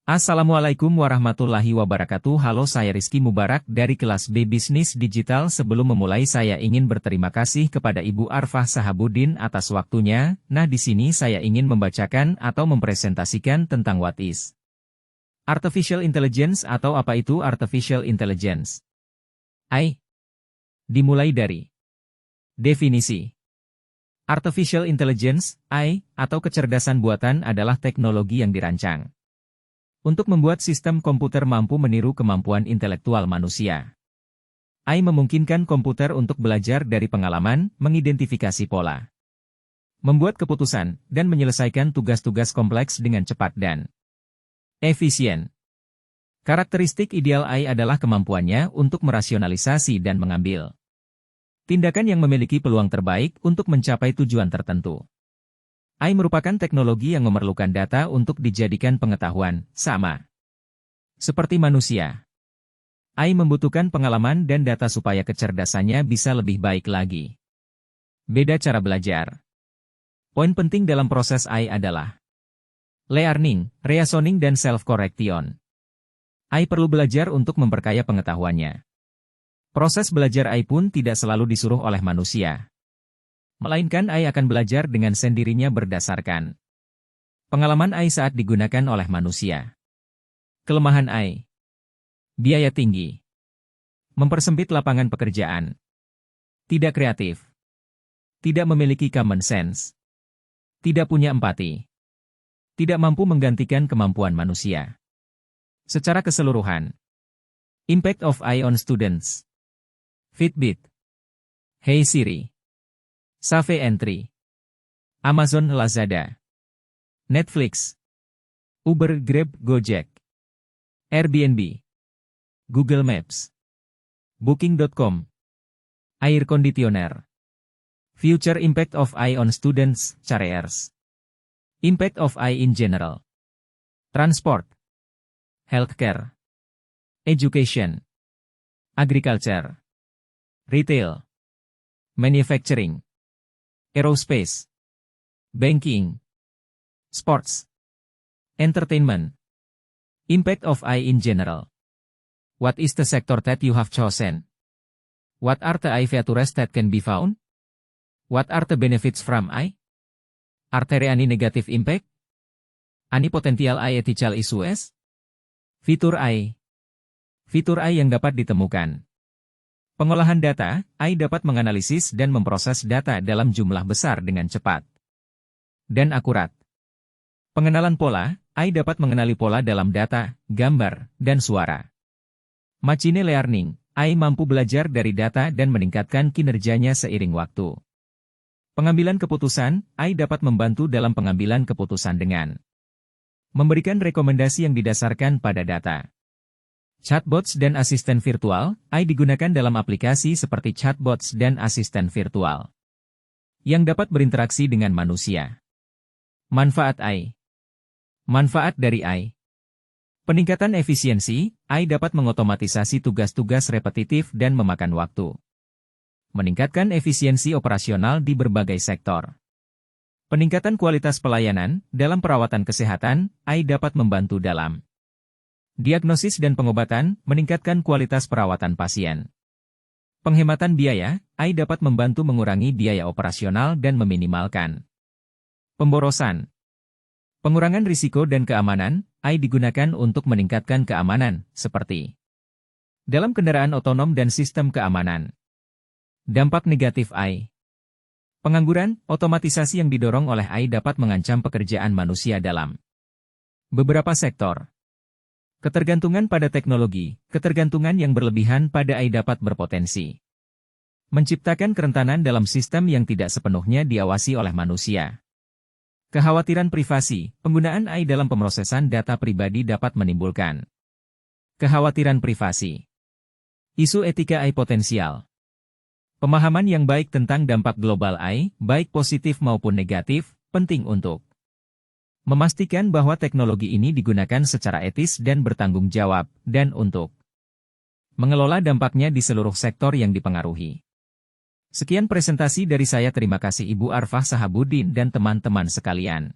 Assalamualaikum warahmatullahi wabarakatuh. Halo, saya Rizky Mubarak dari kelas B Bisnis Digital. Sebelum memulai, saya ingin berterima kasih kepada Ibu Arfah Sahabuddin atas waktunya. Nah, di sini saya ingin membacakan atau mempresentasikan tentang what is Artificial Intelligence atau apa itu Artificial Intelligence. AI. Dimulai dari definisi. Artificial Intelligence, AI, atau kecerdasan buatan adalah teknologi yang dirancang untuk membuat sistem komputer mampu meniru kemampuan intelektual manusia. AI memungkinkan komputer untuk belajar dari pengalaman, mengidentifikasi pola, membuat keputusan, dan menyelesaikan tugas-tugas kompleks dengan cepat dan efisien. Karakteristik ideal AI adalah kemampuannya untuk merasionalisasi dan mengambil tindakan yang memiliki peluang terbaik untuk mencapai tujuan tertentu. AI merupakan teknologi yang memerlukan data untuk dijadikan pengetahuan, sama seperti manusia. AI membutuhkan pengalaman dan data supaya kecerdasannya bisa lebih baik lagi. Beda cara belajar. Poin penting dalam proses AI adalah learning, reasoning, dan self-correction. AI perlu belajar untuk memperkaya pengetahuannya. Proses belajar AI pun tidak selalu disuruh oleh manusia, melainkan AI akan belajar dengan sendirinya berdasarkan pengalaman AI saat digunakan oleh manusia. Kelemahan AI. Biaya tinggi. Mempersempit lapangan pekerjaan. Tidak kreatif. Tidak memiliki common sense. Tidak punya empati. Tidak mampu menggantikan kemampuan manusia. Secara keseluruhan. Impact of AI on students. Fitbit. Hey Siri. Save Entry, Amazon, Lazada, Netflix, Uber, Grab, Gojek, Airbnb, Google Maps, Booking.com, Air Conditioner. Future Impact of AI on Students, Careers. Impact of AI in General. Transport, Healthcare, Education, Agriculture, Retail, Manufacturing, Aerospace, Banking, Sports, Entertainment. Impact of AI in general. What is the sector that you have chosen? What are the AI features that can be found? What are the benefits from AI? Are there any negative impact? Any potential AI ethical issues? Fitur AI. Fitur AI yang dapat ditemukan. Pengolahan data, AI dapat menganalisis dan memproses data dalam jumlah besar dengan cepat dan akurat. Pengenalan pola, AI dapat mengenali pola dalam data, gambar, dan suara. Machine learning, AI mampu belajar dari data dan meningkatkan kinerjanya seiring waktu. Pengambilan keputusan, AI dapat membantu dalam pengambilan keputusan dengan memberikan rekomendasi yang didasarkan pada data. Chatbots dan asisten virtual, AI digunakan dalam aplikasi seperti chatbots dan asisten virtual yang dapat berinteraksi dengan manusia. Manfaat AI. Manfaat dari AI. Peningkatan efisiensi, AI dapat mengotomatisasi tugas-tugas repetitif dan memakan waktu. Meningkatkan efisiensi operasional di berbagai sektor. Peningkatan kualitas pelayanan, dalam perawatan kesehatan, AI dapat membantu dalam diagnosis dan pengobatan, meningkatkan kualitas perawatan pasien. Penghematan biaya, AI dapat membantu mengurangi biaya operasional dan meminimalkan pemborosan. Pengurangan risiko dan keamanan, AI digunakan untuk meningkatkan keamanan, seperti dalam kendaraan otonom dan sistem keamanan. Dampak negatif AI. Pengangguran, otomatisasi yang didorong oleh AI dapat mengancam pekerjaan manusia dalam beberapa sektor. Ketergantungan pada teknologi, ketergantungan yang berlebihan pada AI dapat berpotensi menciptakan kerentanan dalam sistem yang tidak sepenuhnya diawasi oleh manusia. Kekhawatiran privasi, penggunaan AI dalam pemrosesan data pribadi dapat menimbulkan kekhawatiran privasi. Isu etika AI potensial. Pemahaman yang baik tentang dampak global AI, baik positif maupun negatif, penting untuk memastikan bahwa teknologi ini digunakan secara etis dan bertanggung jawab, dan untuk mengelola dampaknya di seluruh sektor yang dipengaruhi. Sekian presentasi dari saya, terima kasih Ibu Arfah Sahabuddin dan teman-teman sekalian.